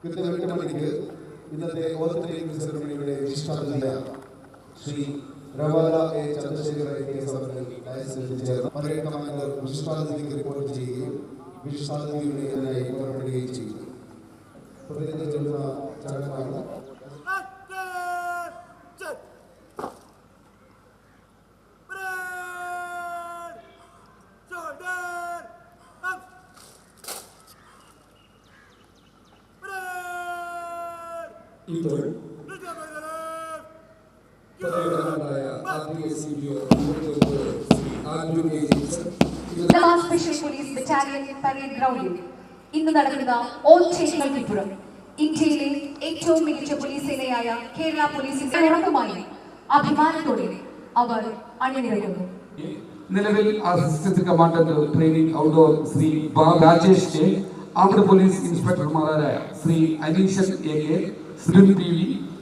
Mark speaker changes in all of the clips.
Speaker 1: കൃത്യം 8 മണിക്ക് ഇന്നത്തെ ഓത്ത് ടേക്കിംഗ് സെറമണിയുടെ വിശിഷ്ടാതിഥിയായ ശ്രീ രവാല എ ചന്ദ്രശേഖർ IPS അവരുടെ ഡയസിൽ ചേർന്ന് പരേഡ് കമാൻഡർ വിശിഷ്ടാതിഥിക്ക് റിപ്പോർട്ട് ചെയ്യുകയും വിശിഷ്ടാതിഥിയുടെ ഇതിനായി പുറപ്പെടുകയും ചെയ്തു. പ്രതിജ്ഞ ചൊല്ലുന്ന ചടങ്ങാണ്.
Speaker 2: ഇപ്പോൾ
Speaker 3: സ്പെഷ്യൽ പോലീസ് ബറ്റാലിയൻ പരേഡ് ഗ്രൗണ്ടിൽ ഇന്ന് നടക്കുന്ന ഓൾ ചേരികൾക്കിപ്പുറം ഇന്ത്യയിലെ ഏറ്റവും മികച്ച പോലീസ് സേനയായ കേരള പോലീസിന്റെ ഉറപ്പുമായി അഭിമാനത്തോടെ അവർ അണിനിരക്കുന്നു.
Speaker 2: നിലവിൽ assistant commandant training outdoor Shri Rajesh K, armed police ഇൻസ്പെക്ടർമാരായ ശ്രീ അനീഷൻ AK, ശ്രീ PV,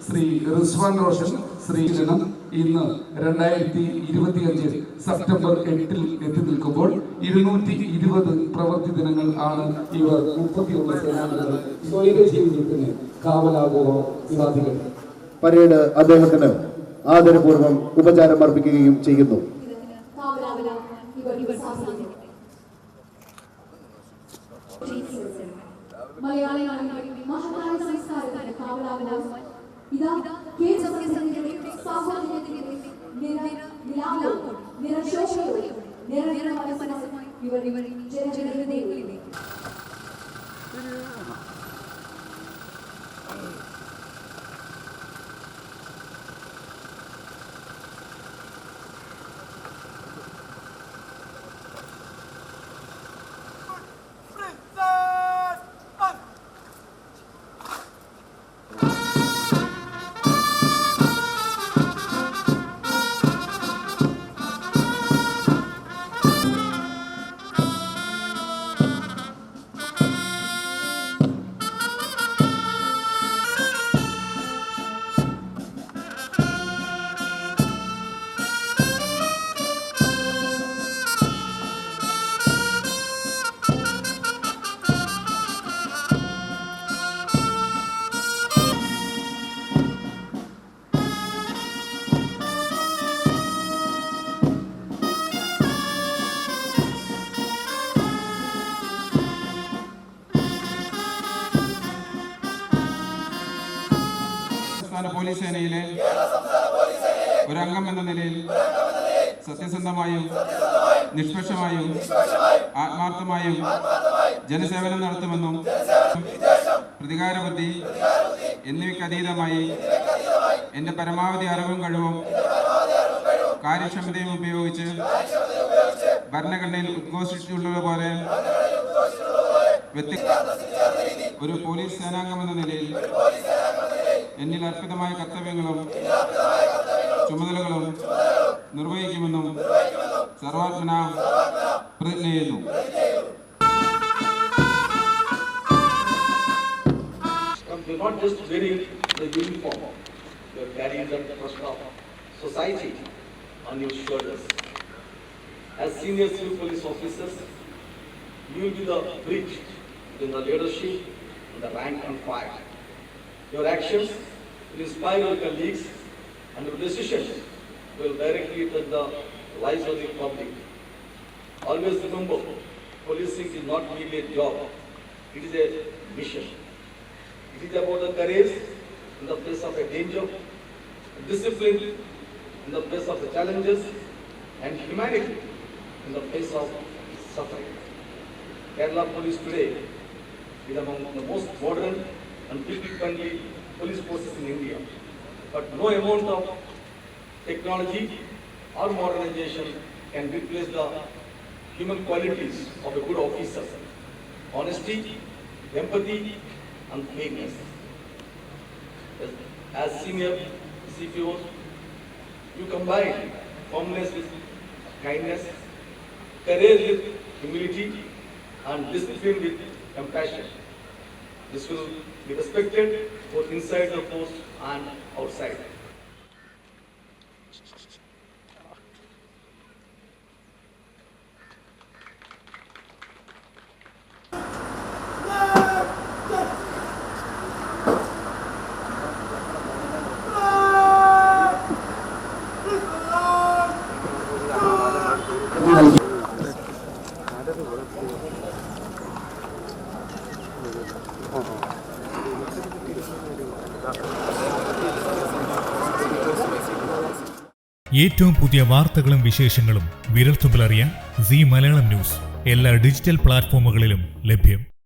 Speaker 2: ശ്രീ റിസ്വാൻ റോഷൻ, ശ്രീ ജനം ഇന്ന് 2025 സെപ്റ്റംബർ 8 എത്തി നിൽക്കുമ്പോൾ 220 പ്രവൃത്തി ദിനങ്ങൾ ആണ് ഇവർ 31 സേനാംഗങ്ങൾ സ്വൈര ജീവിതത്തിന് കാവലാകുവാൻ സാധിക്കും.
Speaker 1: പരേഡ് അദ്ദേഹത്തിന് ആദരപൂർവ്വം ഉപചാരം അർപ്പിക്കുകയും ചെയ്യുന്നു.
Speaker 3: മലയാളികളുടെ മഹത്തായ സംസ്കാരത്തിന്റെ കാവലാവലാം ഇതാ കേരളത്തിന്റെ സാഹോദര്യത്തിന്റെ നിരശോഷയോടെ നിരന്തര മനസ്സമായി ഇവർ ജനജനതയിലേക്ക്
Speaker 4: പോലീസ് സേനയിലെ ഒരംഗം എന്ന നിലയിൽ സത്യസന്ധമായും നിഷ്പക്ഷമായും ആത്മാർത്ഥമായും ജനസേവനം നടത്തുമെന്നും പ്രതികാരബുദ്ധി എന്നിവയ്ക്കതീതമായി എൻ്റെ പരമാവധി അറിവും കഴിവും കാര്യക്ഷമതയും ഉപയോഗിച്ച് ഭരണഘടനയിൽ ഉദ്ഘോഷിച്ചിട്ടുള്ളതുപോലെ ഒരു പോലീസ് സേനാംഗം എന്ന നിലയിൽ എന്നിൽ അർപ്പിതമായ കർത്തവ്യങ്ങളും ചുമതലകളും നിർവഹിക്കുമെന്നും സർവാത്മന പ്രതിജ്ഞ ചെയ്യുന്നു.
Speaker 5: You're not just wearing the uniform, you're carrying the trust of society on your shoulders. As senior civil police officers, you will be the bridge between the leadership and the rank and file. Your actions will inspire your colleagues and your decisions will directly touch the lives of the public. Always remember, policing is not merely a job, it is a mission. It is about the courage in the face of a danger, discipline in the face of the challenges, and humanity in the face of suffering. Kerala Police today is among the most modern and people-friendly police forces in India. But no amount of technology or modernization can replace the human qualities of a good officer: honesty, empathy, and fairness. As senior CPOs, you combine firmness with kindness, courage with humility, and discipline with compassion. This will be respected both inside the post and outside.
Speaker 2: നൽകി.
Speaker 6: ഏറ്റവും പുതിയ വാർത്തകളും വിശേഷങ്ങളും വിരൽത്തുമ്പിലറിയാൻ see Malayalam news എല്ലാ digital പ്ലാറ്റ്ഫോമുകളിലും ലഭ്യം.